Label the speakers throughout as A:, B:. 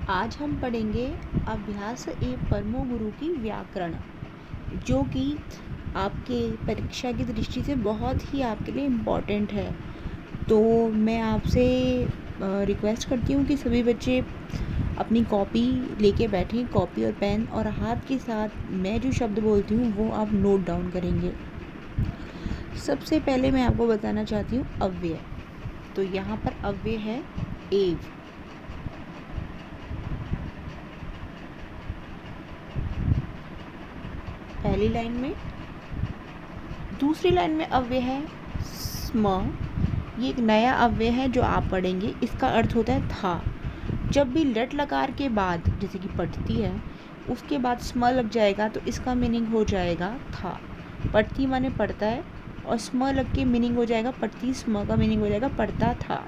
A: आज हम पढ़ेंगे अभ्यास ए परमो गुरु की व्याकरण, जो कि आपके परीक्षा की दृष्टि से बहुत ही आपके लिए इम्पॉर्टेंट है। तो मैं आपसे रिक्वेस्ट करती हूँ कि सभी बच्चे अपनी कॉपी लेके बैठें, कॉपी और पेन, और हाथ के साथ मैं जो शब्द बोलती हूँ वो आप नोट डाउन करेंगे। सबसे पहले मैं आपको बताना चाहती हूँ अव्यय। तो यहाँ पर अव्यय है एव। पहली लाइन में। दूसरी लाइन में अव्यय है स्म। ये एक नया अव्यय है जो आप पढ़ेंगे। इसका अर्थ होता है था। जब भी लट लकार के बाद, जैसे कि पढ़ती है, उसके बाद स्म लग जाएगा तो इसका मीनिंग हो जाएगा था। पढ़ती माने पढ़ता है, और स्म लग के मीनिंग हो जाएगा पढ़ती। स्म का मीनिंग हो जाएगा पढ़ता था।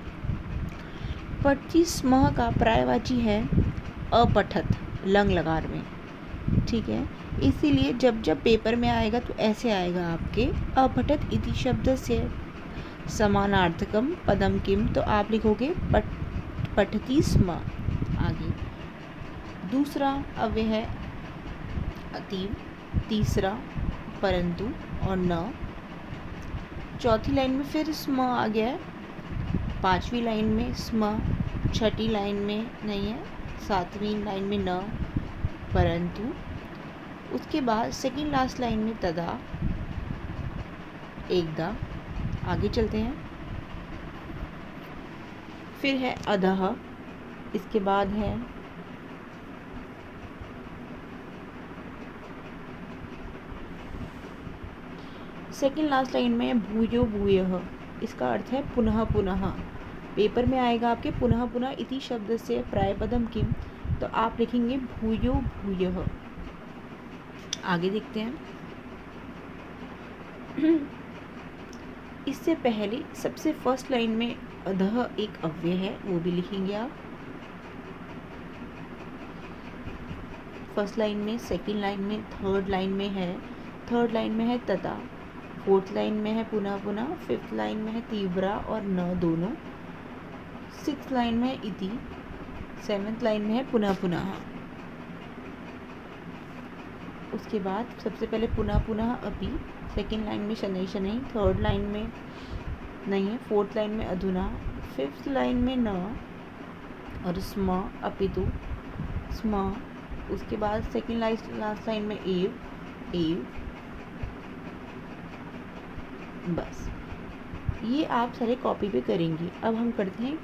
A: पढ़ती स्म का पर्यायवाची है अपठत, लंग लकार में। ठीक है, इसीलिए जब जब पेपर में आएगा तो ऐसे आएगा आपके अपठत इति शब्द से समानार्थकम पदम किम। तो आप लिखोगे पठती स्म। आगे दूसरा अव्यय है अतीव, तीसरा परंतु और न। चौथी लाइन में फिर स्म आ गया है, पांचवी लाइन में स्म, छठी लाइन में नहीं है, सातवीं लाइन में न, परंतु। उसके बाद सेकेंड लास्ट लाइन में तदा, एकदा। आगे चलते हैं। फिर है अधः, इसके बाद है सेकेंड लास्ट लाइन में भूयो भूयः। इसका अर्थ है पुनः पुनः। पेपर में आएगा आपके पुनः पुनः इति शब्द से प्रायपदम किम। तो आप लिखेंगे भूयो भूयः। आगे देखते हैं। इससे पहले सबसे फर्स्ट लाइन में अधः एक अव्यय है, वो भी लिखेंगे आप। फर्स्ट लाइन में, सेकंड लाइन में, थर्ड लाइन में है। थर्ड लाइन में है तथा, फोर्थ लाइन में है पुनः पुनः, फिफ्थ लाइन में है तीव्रा और न दोनों, सिक्स्थ लाइन में है इति, सेवेंथ लाइन में है पुनः पुनः। उसके बाद सबसे पहले पुनः पुनः अपि, सेकेंड लाइन में शनै शनै, थर्ड लाइन में नहीं है, फोर्थ लाइन में अधुना, फिफ्थ लाइन में न और स्म अपितु स्म। उसके बाद सेकेंड लास्ट लाइन में एव एव। बस ये आप सारे कॉपी पे करेंगे। अब हम करते हैं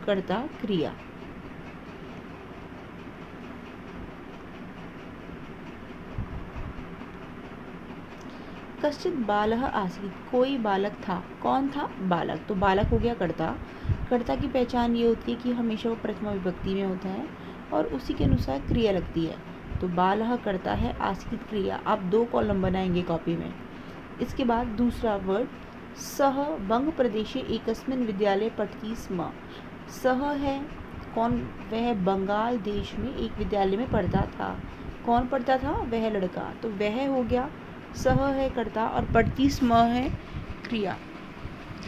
A: कर्ता क्रिया। कश्चित बालः आसीत्, कोई बालक था। कौन था? बालक। तो बालक हो गया कर्ता। कर्ता की पहचान ये होती है कि हमेशा वो प्रथमा विभक्ति में होता है और उसी के अनुसार क्रिया लगती है। तो बालः कर्ता है, आसीत् क्रिया। आप 2 कॉलम बनाएंगे कॉपी में। इसके बाद दूसरा वर्ड सह बंग प्रदेशे एकस्मिन् विद्यालये पठति स्म। सह है कौन? वह बंगाल देश में एक विद्यालय में पढ़ता था। कौन पढ़ता था? वह लड़का। तो वह हो गया, सह है कर्ता और पढ़ती स्म है क्रिया।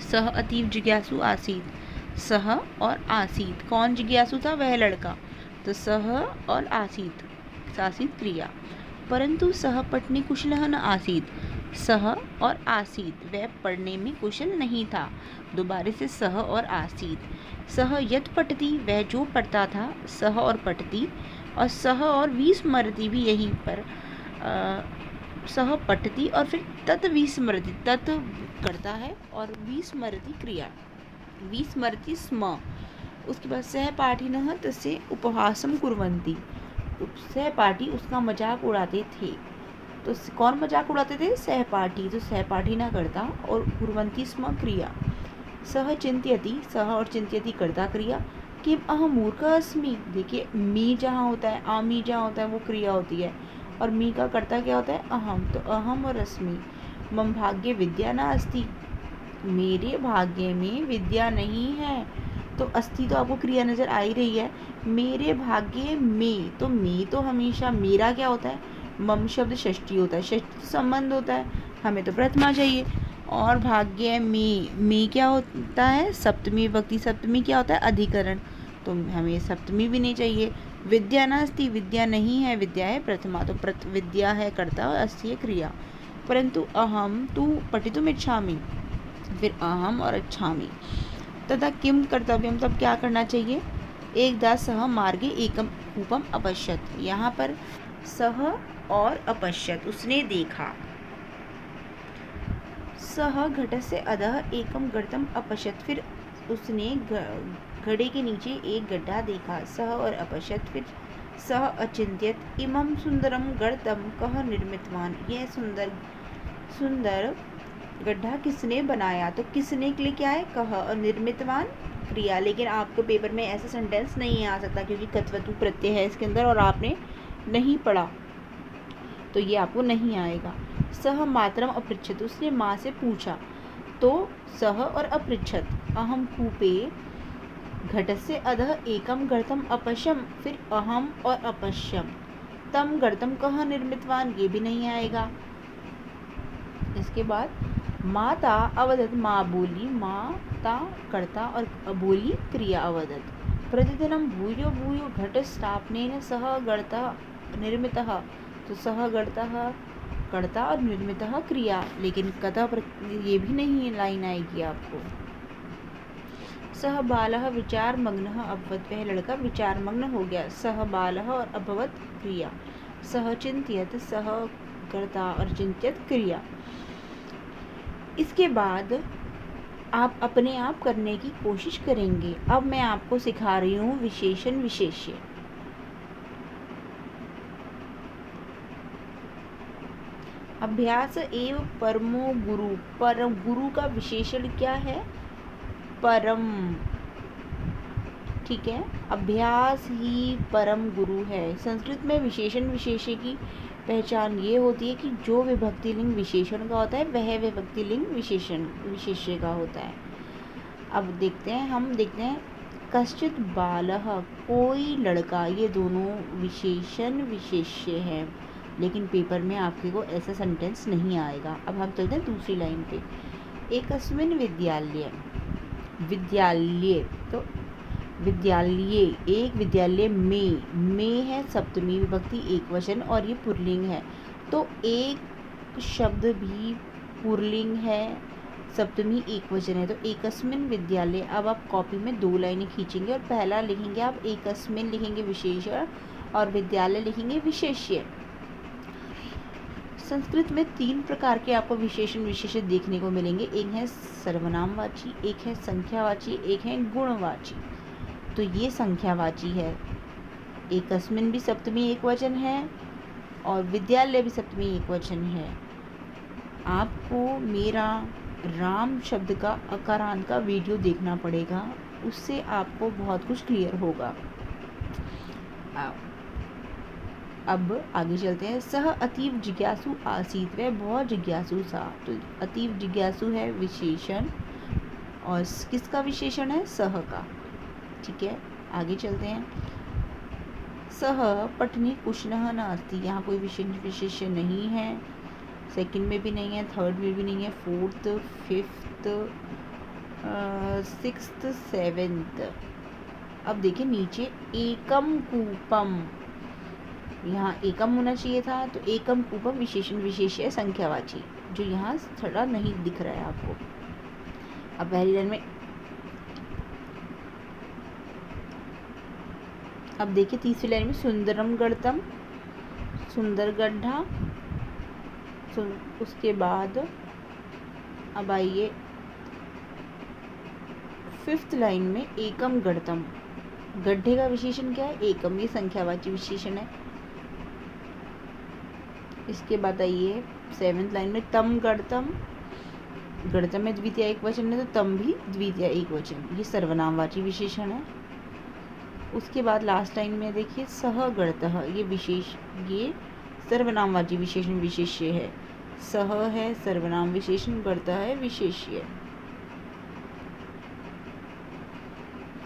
A: सह अतीव जिज्ञासु आसीत। सह और आसीत, कौन जिज्ञासु था? वह लड़का। तो सह और आसीत, आसीत क्रिया। परंतु सह पठने कुशलः न आसीत। सह और आसीत, वह पढ़ने में कुशल नहीं था। दोबारा से सह और आसीत। सह यत् पठति, वह जो पढ़ता था। सह और पठति, और सह और विस्मरति भी यहीं पर। सह पठति और फिर तत् विस्मरति, तत् करता है और विस्मरति क्रिया। विस्मरति स्म। उसके बाद सहपाठिनः तस्य उपहासं कुर्वन्ति। सहपाठी उसका मजाक उड़ाते थे। तो कौन मजाक उड़ाते थे? सहपाठी। तो सहपाठी ना करता और कुर्वन्ति स्म क्रिया। सह चिंत्यति, सह और चिंत्यति कर्ता क्रिया। किम अहम मूर्ख अस्मि। देखिए, मी जहाँ होता है, आमी जहाँ होता है, वो क्रिया होती है, और मी का कर्ता क्या होता है? अहम। तो अहम और अस्मि। मम भाग्ये विद्या न अस्ति, मेरे भाग्य में विद्या नहीं है। तो अस्ति तो आपको क्रिया नजर आ ही रही है। मेरे भाग्य में, तो में तो हमेशा मेरा क्या होता है? मम शब्द षष्ठी होता है, षष्ठी संबंध होता है, हमें तो प्रथमा चाहिए। और भाग्य में क्या होता है? सप्तमी विभक्ति। सप्तमी क्या होता है? अधिकरण। तो हमें सप्तमी भी नहीं चाहिए। विद्या नास्ति, विद्या नहीं है, विद्या है प्रथमा, तो विद्या है कर्ता और अस्ति है क्रिया। परंतु अहम तु पठितुम इच्छामि, फिर अहम और इच्छामि, तथा किम कर्तव्यम, तब क्या करना चाहिए। एकदा सह मार्गे एकम कूपम अपश्यत, यहाँ पर सह और अपश्यत, उसने देखा। सह घट से अधः एकम गर्तम अपश्यत, फिर उसने घड़े के नीचे एक गड्ढा देखा। सह और अपश्यत, फिर सह अचिंत्यत इमं सुंदरम गर्तम कह निर्मितवान, यह सुंदर गड्ढा किसने बनाया, तो किसने के लिए क्या है, कह, और निर्मितवान क्रिया। लेकिन आपको पेपर में ऐसा सेंटेंस नहीं आ सकता क्योंकि कत्वतु प्रत्यय है इसके अंदर और आपने नहीं पढ़ा, तो ये आपको नहीं आएगा। सह मातरम अपृच्छत, उसने माँ से पूछा, तो सह और अपृच्छत। अहम कूपे घट से अधः एकम गर्तम अपश्यम, फिर अहम और अपश्यम। तम गर्तम कह निर्मितवान, ये भी नहीं आएगा। इसके बाद माता अवदत, माँ बोली, माता कर्ता और बोली क्रिया अवदत। प्रतिदिनम भूयो भूयो घट स्थापनेन सह गर्तः निर्मितः, तो सह गर्तः कर्ता और निर्मितः क्रिया, लेकिन कथा ये भी नहीं लाइन आएगी आपको। सह बालः विचार मग्नः अभवत, वह लड़का विचार मग्न हो गया। सह बालः और अभवत क्रिया। सह चिंत्यत, सह कर्ता और चिंत्यत क्रिया। इसके बाद आप अपने आप करने की कोशिश करेंगे। अब मैं आपको सिखा रही हूँ विशेषण विशेष्य। अभ्यास एव परमो गुरु, परम गुरु का विशेषण क्या है, परम, ठीक है। अभ्यास ही परम गुरु है। संस्कृत में विशेषण विशेष्य की पहचान ये होती है कि जो विभक्ति लिंग विशेषण का होता है वह विभक्ति लिंग विशेषण विशेष्य का होता है। अब हम देखते हैं कश्चित बालः, कोई लड़का, ये दोनों विशेषण विशेष्य है, लेकिन पेपर में आपके को ऐसा सेंटेंस नहीं आएगा। अब हम चलते हैं दूसरी लाइन पे। एकस्मिन् विद्यालय, विद्यालय, तो विद्यालय, एक विद्यालय में है सप्तमी विभक्ति एक वचन और ये पुल्लिंग है, तो एक शब्द भी पुल्लिंग है, सप्तमी एक वचन है, तो एकस्मिन् विद्यालय। अब आप कॉपी में 2 लाइनें खींचेंगे और पहला लिखेंगे आप एकस्मिन् लिखेंगे विशेषण और विद्यालय लिखेंगे विशेष्य। संस्कृत में 3 प्रकार के आपको विशेषण विशेष्य देखने को मिलेंगे। एक है सर्वनामवाची, एक है संख्यावाची, एक है गुणवाची। तो ये संख्यावाची है। एकस्मिन् भी सप्तमी एक वचन है और विद्यालय भी सप्तमी एक वचन है। आपको मेरा राम शब्द का अकारांत का वीडियो देखना पड़ेगा, उससे आपको बहुत कुछ क्लियर होगा। अब आगे चलते हैं। सह अतीव जिज्ञासु आसीत, वह बहुत जिज्ञासु था, तो अतीव जिज्ञासु है विशेषण और किसका विशेषण है, सह का, ठीक है। आगे चलते हैं। सह पठनी कुशनः नास्ति, यहाँ कोई विशेष्य नहीं है, सेकंड में भी नहीं है, थर्ड में भी नहीं है, फोर्थ, फिफ्थ, सिक्स्थ, सेवेंथ। अब देखिए नीचे एकम कूपम, यहाँ एकम होना चाहिए था, तो एकम कूपम विशेषण विशेष्य संख्यावाची, जो यहाँ थोड़ा नहीं दिख रहा है आपको। अब पहली लाइन में अब देखिए तीसरी लाइन में सुंदरम गर्तम, सुंदर गड्ढा। उसके बाद अब आइए 5th लाइन में एकम गर्तम, गड्ढे का विशेषण क्या है, एकम, ये संख्यावाची विशेषण है। इसके बाद आइए 7th लाइन में तम गर्तम, गर्तम में द्वितीय एक वचन है तो तम भी द्वितीय एक वचन, ये सर्वनामवाची विशेषण है। उसके बाद लास्ट लाइन में देखिए सह गर्तः, ये सर्वनामवाची विशेषण विशेष्य है। सह है सर्वनाम विशेषण, गर्तः है विशेष्य।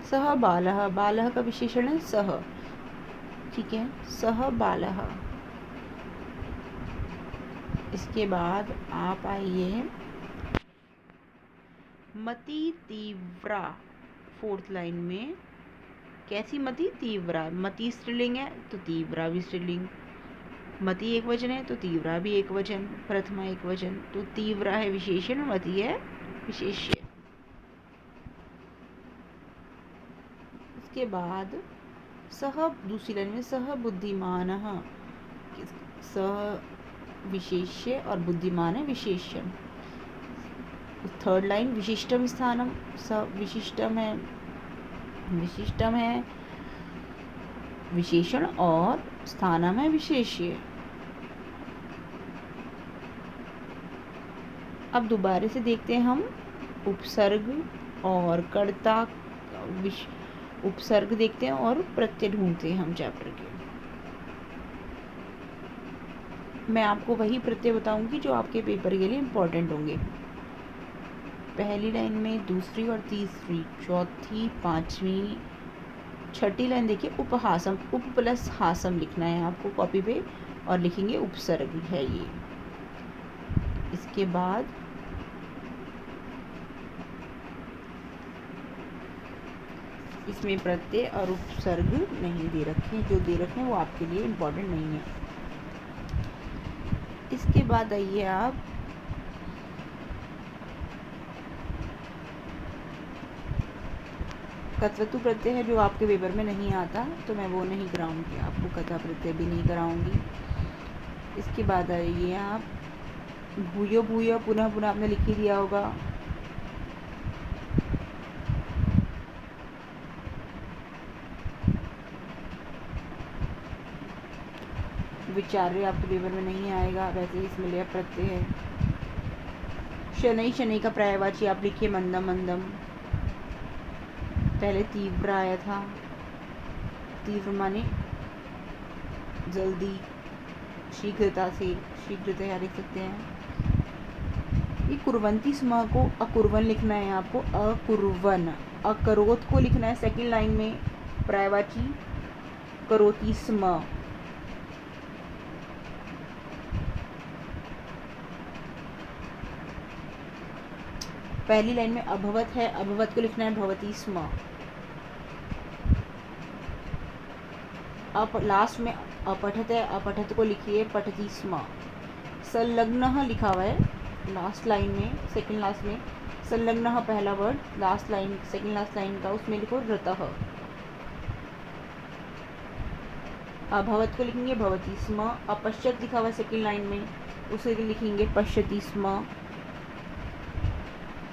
A: सह बालः, बालः का विशेषण है सह, ठीक है, सह बालः। इसके बाद आप आइए मति तीव्रा 4th लाइन में, कैसी मति? तीव्रा। मति स्त्रीलिंग है तो तीव्रा भी स्त्रीलिंग। मति एक वचन है तो तीव्रा भी एक वचन, प्रथमा एक वचन। तो तीव्रा है विशेषण, मति है विशेष्य। इसके बाद सह, दूसरी लाइन में सह बुद्धिमानः, सह विशेष्य और बुद्धिमान है विशेषण। थर्ड लाइन विशिष्टम स्थानम, स विशिष्टम है, विशिष्टम है विशेषण और स्थानम है विशेष्य। अब दोबारा से देखते हैं हम उपसर्ग और कर्ता, उपसर्ग देखते हैं और प्रत्यय ढूंढते हैं हम चैप्टर के। मैं आपको वही प्रत्यय बताऊंगी जो आपके पेपर के लिए इम्पोर्टेंट होंगे। पहली लाइन में दूसरी और तीसरी, चौथी, पांचवी, छठी लाइन देखिए उपहासम, उप प्लस हासम लिखना है आपको कॉपी पे और लिखेंगे उपसर्ग है ये। इसके बाद इसमें प्रत्यय और उपसर्ग नहीं दे रखे, जो दे रखे हैं वो आपके लिए इम्पोर्टेंट नहीं है। इसके बाद आइए आप कतवतु प्रत्यय है जो आपके पेपर में नहीं आता, तो मैं वो नहीं कराऊंगी आपको, कथा प्रत्यय भी नहीं कराऊंगी। इसके बाद आइए आप भूयो भूयो, पुनः पुनः आपने लिख ही दिया होगा। विचार्य आपके पेपर में नहीं आएगा, वैसे ही इसमें लय प्रत्यय है। शनै, शनै का पर्यायवाची आप लिखिए मंदम मंदम। पहले तीव्र आया था, तीव्र माने जल्दी, शीघ्रता से, शीघ्रता लिख सकते हैं। ये कुर्वंती स्म को अकुर्वन लिखना है आपको, अकुर्वन। अकरोत को लिखना है सेकंड लाइन में, पर्यायवाची करोति स्म। पहली लाइन में अभवत है, अभवत को लिखना है भवती स्म। अब लास्ट में अपठत है, अपठत को लिखिए पठती स्म। संलग्न लिखा हुआ है लास्ट लाइन में, सेकंड लास्ट में। संलग्न पहला word, last line second last line का, उसमें लिखो रतः। अभवत को लिखेंगे भवती स्म। अपश्यत लिखा हुआ है सेकंड लाइन में, उसे लिखेंगे पश्यति स्म।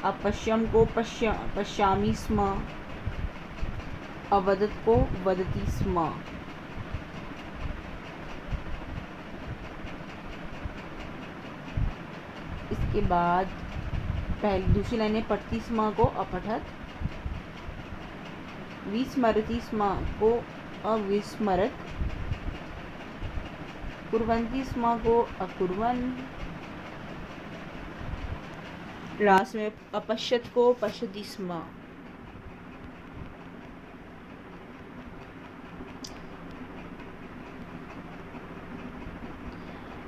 A: अपश्यम को पश्यामि स्म। अवदत को वदति स्म। इसके बाद पहली दूसरी लाइन में पठती स्म को अपठत, विस्मरति स्म को अविस्मरत, कुर्वन्ति स्म को अकुर्वन, लास्ट में अपश्यत को पश्यति स्म।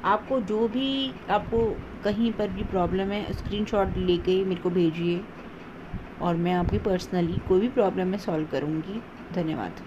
A: आपको जो भी, आपको कहीं पर भी प्रॉब्लम है, स्क्रीनशॉट लेके मेरे को भेजिए और मैं आपकी पर्सनली कोई भी प्रॉब्लम मैं सॉल्व करूँगी। धन्यवाद।